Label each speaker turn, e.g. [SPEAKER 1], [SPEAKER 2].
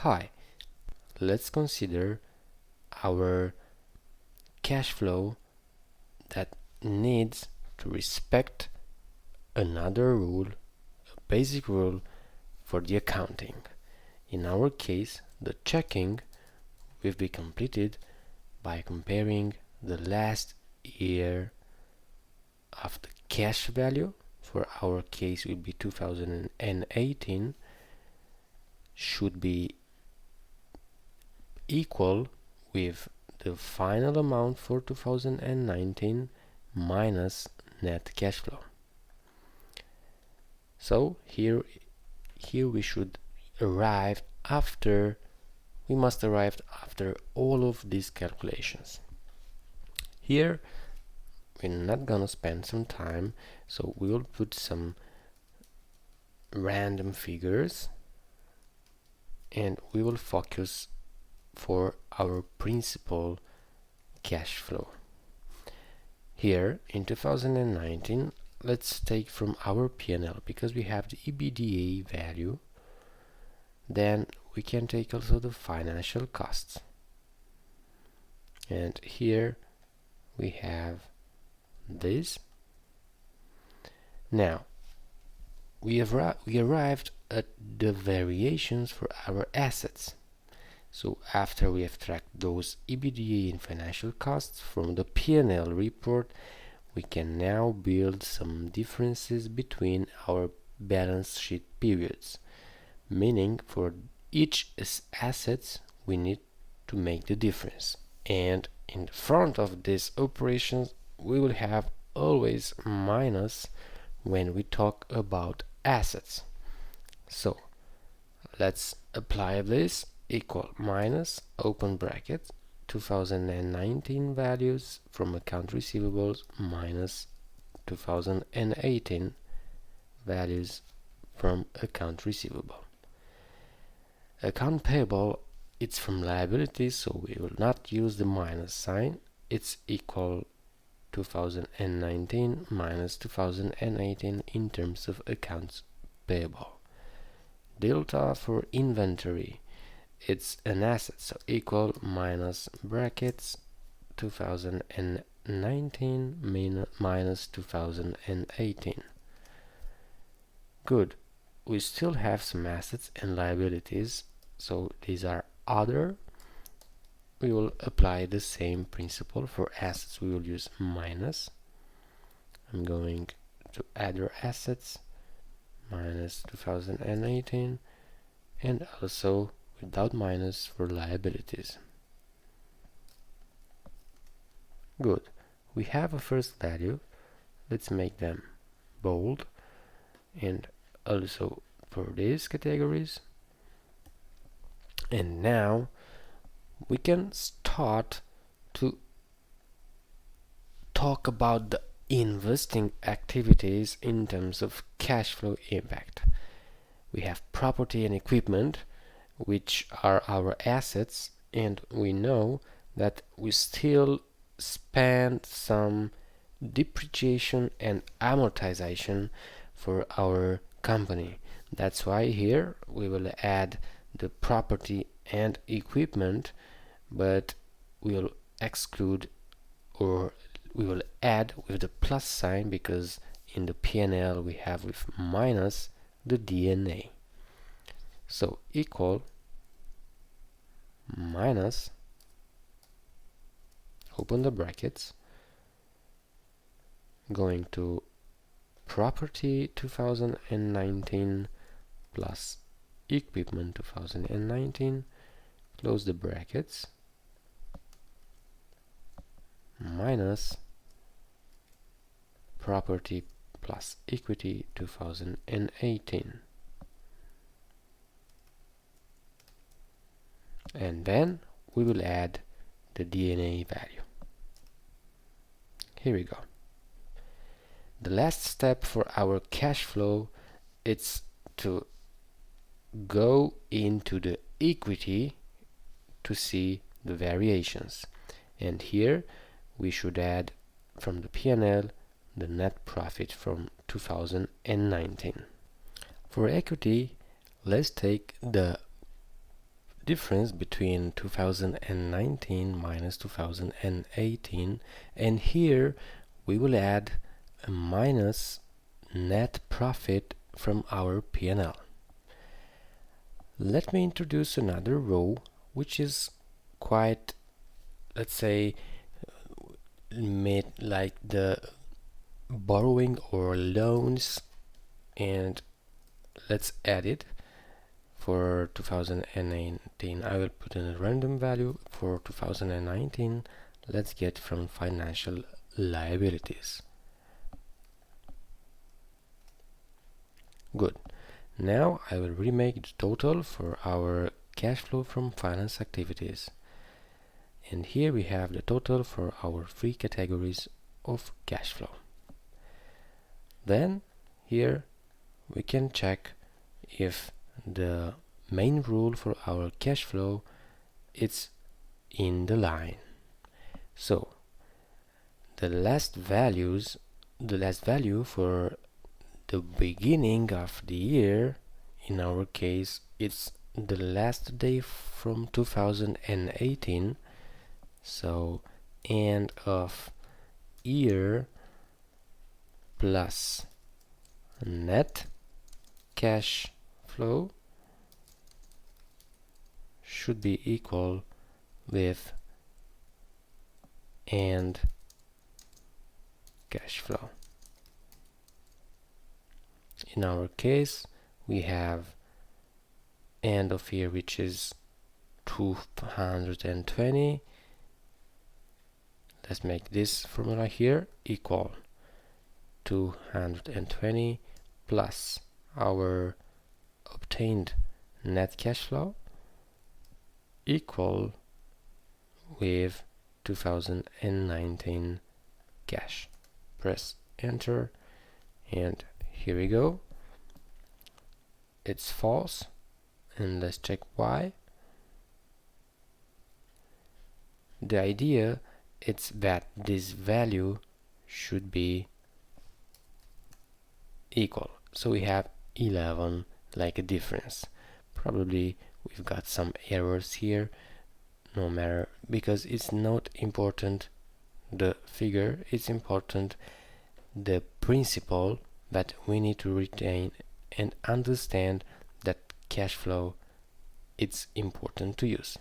[SPEAKER 1] Hi, let's consider our cash flow that needs to respect another rule, a basic rule for the accounting. In our case, the checking will be completed by comparing the last year of the cash value. For our case will be 2018, should be equal with the final amount for 2019 minus net cash flow. So here we should arrive after we must arrive after all of these calculations. Here we're not gonna spend some time, so we will put some random figures and we will focus for our principal cash flow. Here in 2019, let's take from our P&L, because we have the EBITDA value, then we can take also the financial costs. And here we have this. Now we arrived at the variations for our assets. So after we extract those EBITDA and financial costs from the P&L report, we can now build some differences between our balance sheet periods, meaning for each assets we need to make the difference. And in the front of these operations we will have always minus when we talk about assets. So let's apply this. Equal minus open bracket 2019 values from account receivables minus 2018 values from account receivable. Account payable, it's from liabilities, so we will not use the minus sign. It's equal 2019 minus 2018 in terms of accounts payable. Delta for inventory, it's an asset, so equal minus brackets 2019 minus 2018. Good. We still have some assets and liabilities, so these are other. We will apply the same principle. For assets we will use minus. I'm going to other assets minus 2018, and also without minus for liabilities. Good. We have a first value. Let's make them bold, and also for these categories. And now we can start to talk about the investing activities in terms of cash flow impact. We have property and equipment, which are our assets, and we know that we still spend some depreciation and amortization for our company. That's why here we will add the property and equipment, but we will exclude, or we will add with the plus sign, because in the P&L we have with minus the D&A. So equal minus, open the brackets, going to property 2019 plus equipment 2019, close the brackets, minus property plus equity 2018. And then we will add the D&A value. Here we go. The last step for our cash flow, it's to go into the equity to see the variations. And here we should add from the P&L the net profit from 2019. For equity, let's take the difference between 2019 minus 2018, and here we will add a minus net profit from our P&L. Let me introduce another row which is quite, let's say, made like the borrowing or loans, and let's add it. For 2019 I will put in a random value. For 2019 let's get from financial liabilities. Good. Now I will remake the total for our cash flow from finance activities, and here we have the total for our three categories of cash flow. Then here we can check if the main rule for our cash flow is in the line. So the last value for the beginning of the year, in our case it's the last day from 2018, so end of year plus net cash flow should be equal with end cash flow. In our case we have end of year, which is 220. Let's make this formula here equal 220 plus our obtained net cash flow equal with 2019 cash. Press enter, and here we go. It's false, and let's check why. The idea is that this value should be equal, so we have 11 like a difference. Probably we've got some errors here, no matter, because it's not important the figure, it's important the principle that we need to retain and understand that cash flow it's important to use.